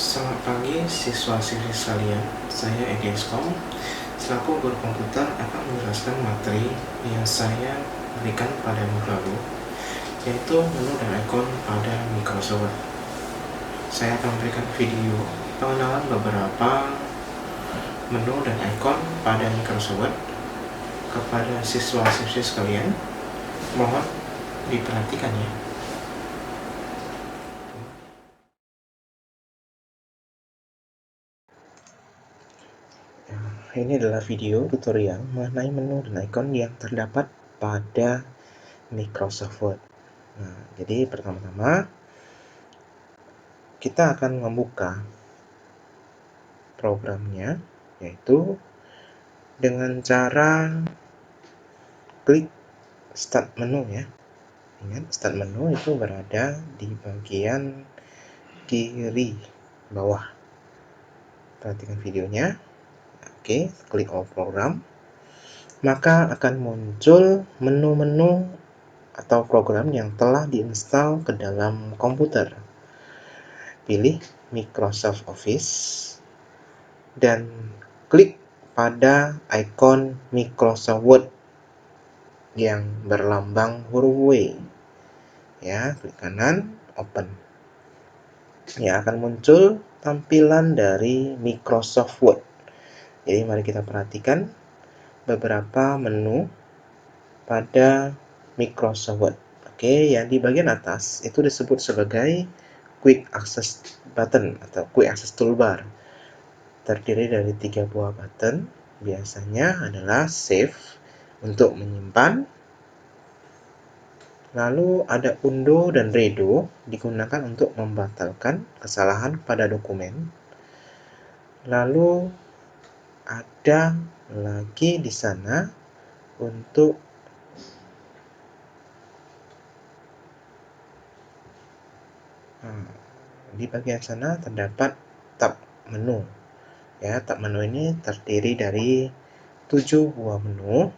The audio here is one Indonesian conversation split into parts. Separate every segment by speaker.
Speaker 1: Selamat pagi siswa-siswi sekalian, saya Edi Eskom. Selaku guru komputer akan menjelaskan materi yang saya berikan pada minggu lalu, yaitu menu dan ikon pada Microsoft Word. Saya akan memberikan video pengenalan beberapa menu dan ikon pada Microsoft Word kepada siswa-siswi sekalian. Mohon diperhatikan ya. Ini adalah video tutorial mengenai menu dan ikon yang terdapat pada Microsoft Word. Nah, jadi pertama-tama kita akan membuka programnya, yaitu dengan cara klik Start Menu ya. Ingat, Start Menu itu berada di bagian kiri bawah. Perhatikan videonya. Oke, klik All Program. Maka akan muncul menu-menu atau program yang telah diinstal ke dalam komputer. Pilih Microsoft Office dan klik pada ikon Microsoft Word yang berlambang huruf W. Ya, klik kanan, open. Ya, akan muncul tampilan dari Microsoft Word. Jadi mari kita perhatikan beberapa menu pada Microsoft Word. Oke, yang di bagian atas itu disebut sebagai Quick Access Button atau Quick Access Toolbar. Terdiri dari 3 buah button, biasanya adalah Save untuk menyimpan, lalu ada Undo dan Redo digunakan untuk membatalkan kesalahan pada dokumen, lalu ada lagi di sana untuk di bagian sana terdapat tab menu. Ya, tab menu ini terdiri dari 7 buah menu,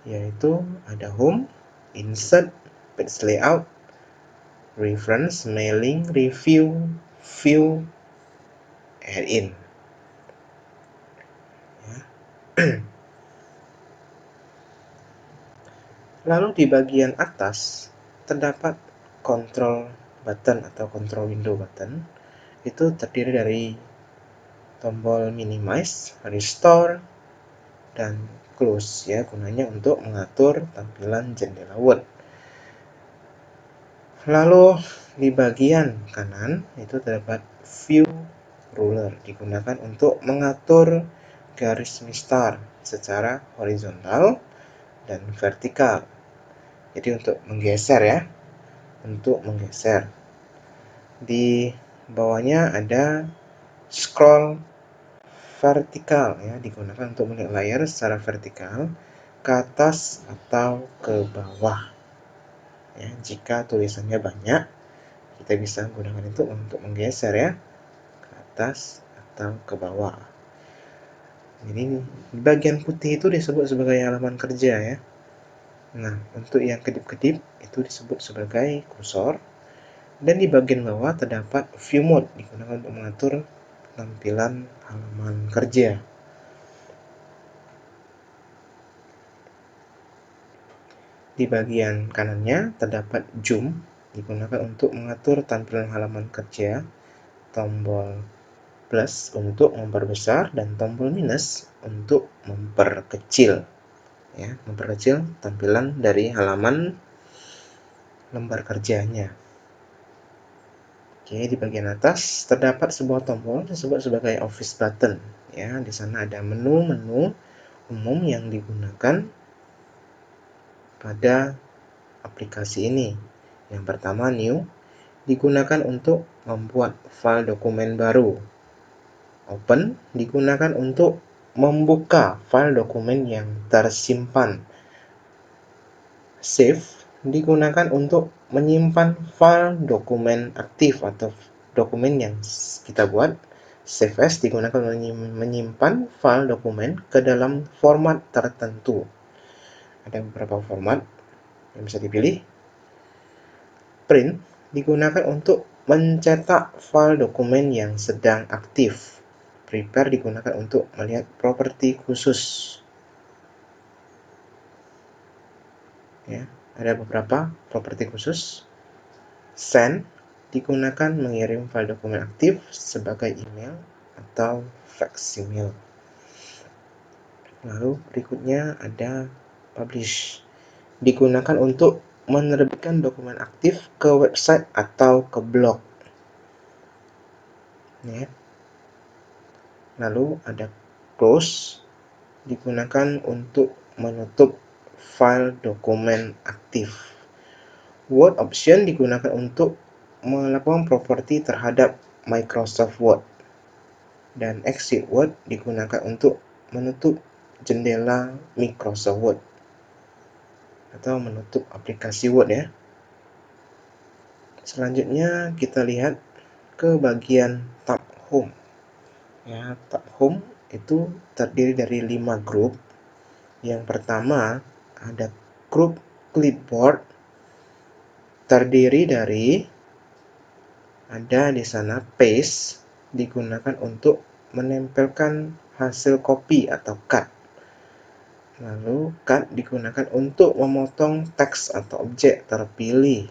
Speaker 1: yaitu ada Home, Insert, Page Layout, Reference, Mailing, Review, View, Add-in. Ya. Lalu di bagian atas terdapat Control button atau Control Window button. Itu terdiri dari tombol Minimize, Restore, dan Close ya, gunanya untuk mengatur tampilan jendela Word. Lalu di bagian kanan itu terdapat View Ruler, digunakan untuk mengatur garis mistar secara horizontal dan vertikal. Jadi untuk menggeser ya, untuk menggeser. Di bawahnya ada Scroll Vertikal ya, digunakan untuk melihat layar secara vertikal ke atas atau ke bawah. Ya, jika tulisannya banyak, kita bisa gunakan itu untuk menggeser ya, ke atas atau ke bawah. Jadi bagian putih itu disebut sebagai halaman kerja ya. Nah, untuk yang kedip-kedip itu disebut sebagai kursor. Dan di bagian bawah terdapat View Mode, digunakan untuk mengatur tampilan halaman kerja. Di bagian kanannya terdapat Zoom, digunakan untuk mengatur tampilan halaman kerja, tombol plus untuk memperbesar, dan tombol minus untuk memperkecil. Ya, memperkecil tampilan dari halaman lembar kerjanya. Oke, di bagian atas terdapat sebuah tombol disebut sebagai Office button. Ya, di sana ada menu-menu umum yang digunakan pada aplikasi ini. Yang pertama, New, digunakan untuk membuat file dokumen baru. Open digunakan untuk membuka file dokumen yang tersimpan. Save digunakan untuk menyimpan file dokumen aktif atau dokumen yang kita buat. Save as digunakan menyimpan file dokumen ke dalam format tertentu. Ada beberapa format yang bisa dipilih. Print digunakan untuk mencetak file dokumen yang sedang aktif. Prepare digunakan untuk melihat properti khusus. Ya, ada beberapa properti khusus. Send digunakan mengirim file dokumen aktif sebagai email atau facsimile. Lalu berikutnya ada publish. Digunakan untuk menerbitkan dokumen aktif ke website atau ke blog. Ya. Lalu ada close, digunakan untuk menutup file dokumen aktif. Word option digunakan untuk melakukan properti terhadap Microsoft Word. Dan exit Word digunakan untuk menutup jendela Microsoft Word atau menutup aplikasi Word ya. Selanjutnya kita lihat ke bagian tab home. Ya, tab home itu terdiri dari 5 grup. Yang pertama ada grup clipboard, terdiri dari ada di sana paste, digunakan untuk menempelkan hasil copy atau cut. Lalu cut digunakan untuk memotong teks atau objek terpilih.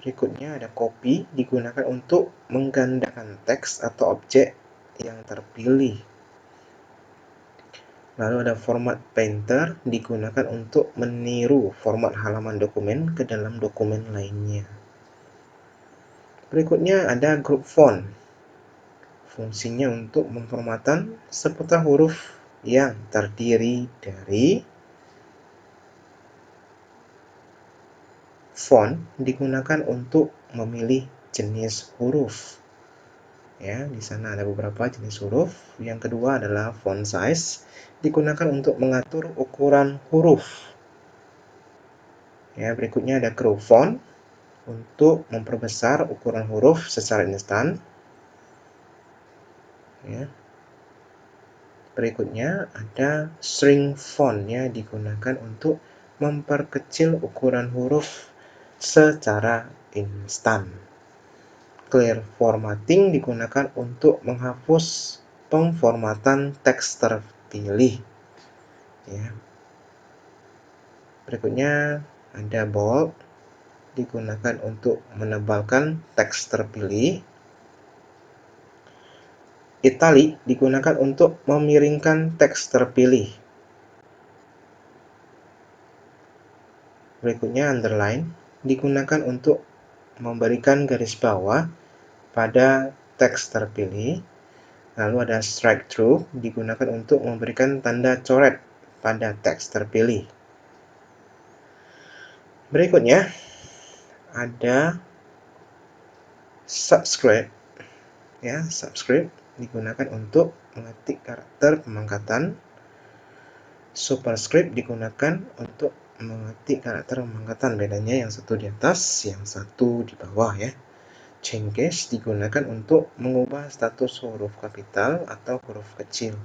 Speaker 1: Berikutnya ada copy, digunakan untuk menggandakan teks atau objek yang terpilih. Lalu ada format painter, digunakan untuk meniru format halaman dokumen ke dalam dokumen lainnya. Berikutnya ada group font. Fungsinya untuk pemformatan seputar huruf yang terdiri dari font, digunakan untuk memilih jenis huruf. Ya, di sana ada beberapa jenis huruf. Yang kedua adalah font size, digunakan untuk mengatur ukuran huruf. Ya, berikutnya ada grow font untuk memperbesar ukuran huruf secara instan. Ya. Berikutnya ada shrink font, ya, digunakan untuk memperkecil ukuran huruf secara instan. Clear formatting digunakan untuk menghapus pemformatan teks terpilih. Ya. Berikutnya ada bold, digunakan untuk menebalkan teks terpilih. Italic digunakan untuk memiringkan teks terpilih. Berikutnya underline, digunakan untuk memberikan garis bawah pada teks terpilih. Lalu ada strike through, digunakan untuk memberikan tanda coret pada teks terpilih. Berikutnya ada subscribe. Ya, subscribe digunakan untuk mengetik karakter pemangkatan. Superscript digunakan untuk mengetik karakter pemangkatan. Bedanya yang satu di atas, yang satu di bawah ya. Change case digunakan untuk mengubah status huruf kapital atau huruf kecil.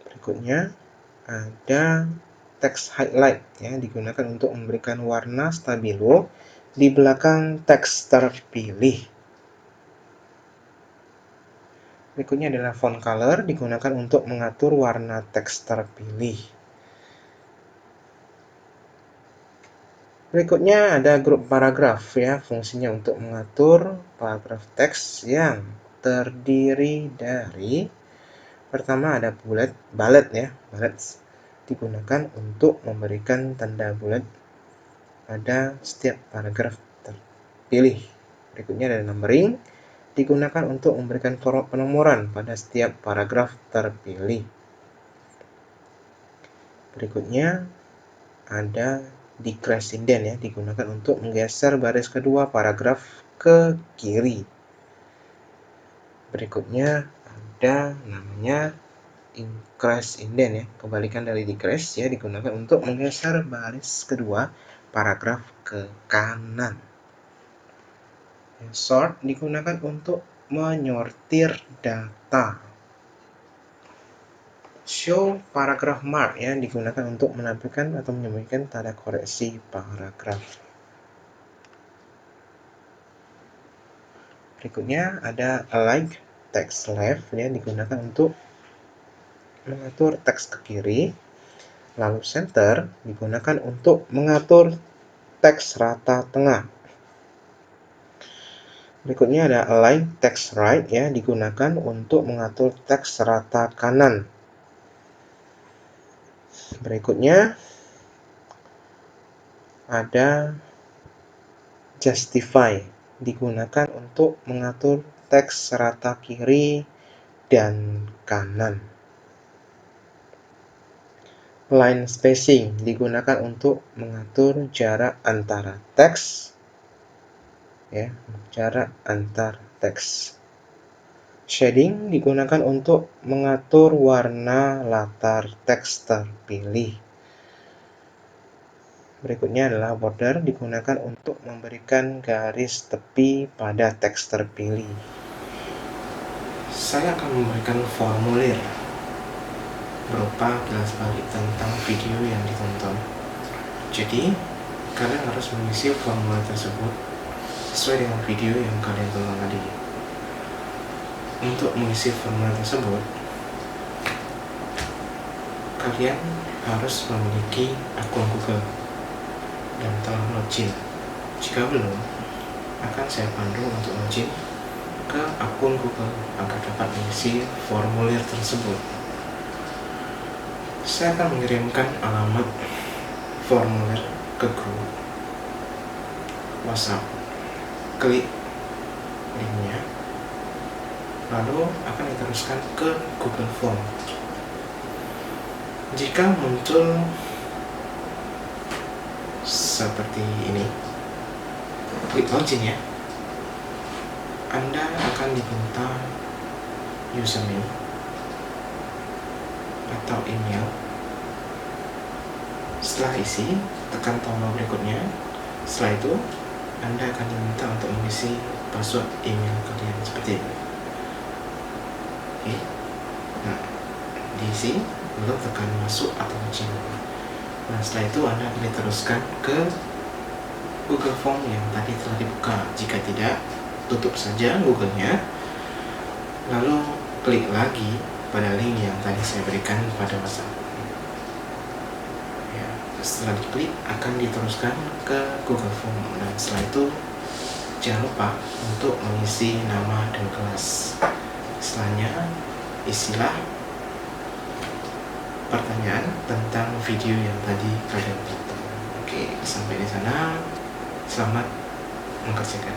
Speaker 1: Berikutnya ada text highlight, ya, digunakan untuk memberikan warna stabilo di belakang teks terpilih. Berikutnya adalah font color, digunakan untuk mengatur warna teks terpilih. Berikutnya ada grup paragraf, ya, fungsinya untuk mengatur paragraf teks yang terdiri dari pertama ada bullet, ya, bullets digunakan untuk memberikan tanda bullet pada setiap paragraf terpilih. Berikutnya ada numbering, digunakan untuk memberikan format penomoran pada setiap paragraf terpilih. Berikutnya ada decrease indent, ya, digunakan untuk menggeser baris kedua paragraf ke kiri. Berikutnya ada namanya increase indent, ya, kebalikan dari decrease, ya, digunakan untuk menggeser baris kedua paragraf ke kanan. Sort digunakan untuk menyortir data. Show paragraph mark ya, digunakan untuk menampilkan atau menyembunyikan tanda koreksi paragraf. Berikutnya ada align text left ya, digunakan untuk mengatur teks ke kiri. Lalu center digunakan untuk mengatur teks rata tengah. Berikutnya ada align text right ya, digunakan untuk mengatur teks rata kanan. Berikutnya ada justify, digunakan untuk mengatur teks rata kiri dan kanan. Line spacing digunakan untuk mengatur jarak antara teks ya, jarak antar teks. Shading digunakan untuk mengatur warna latar teks terpilih. Berikutnya adalah border, digunakan untuk memberikan garis tepi pada teks terpilih. Saya akan memberikan formulir berupa kilas balik tentang video yang ditonton. Jadi, kalian harus mengisi formulir tersebut sesuai dengan video yang kalian tonton tadi. Untuk mengisi formulir tersebut, kalian harus memiliki akun Google dan telah login. Jika belum, akan saya pandu untuk login ke akun Google agar dapat mengisi formulir tersebut. Saya akan mengirimkan alamat formulir ke grup WhatsApp. Klik linknya, lalu akan diteruskan ke Google Form. Jika muncul seperti ini, klik login ya. Anda akan diminta username atau email. Setelah isi, tekan tombol berikutnya. Setelah itu, Anda akan diminta untuk mengisi password email kalian seperti ini. Oke. Nah, diisi, lalu tekan masuk atau login. Nah, setelah itu Anda akan diteruskan ke Google Form yang tadi telah dibuka. Jika tidak, tutup saja Google-nya, lalu klik lagi pada link yang tadi saya berikan pada WhatsApp. Ya, setelah diklik akan diteruskan ke Google Form, dan setelah itu jangan lupa untuk mengisi nama dan kelas. Setelahnya isilah pertanyaan tentang video yang tadi kalian tonton. Oke, sampai di sana. Selamat mengerjakan.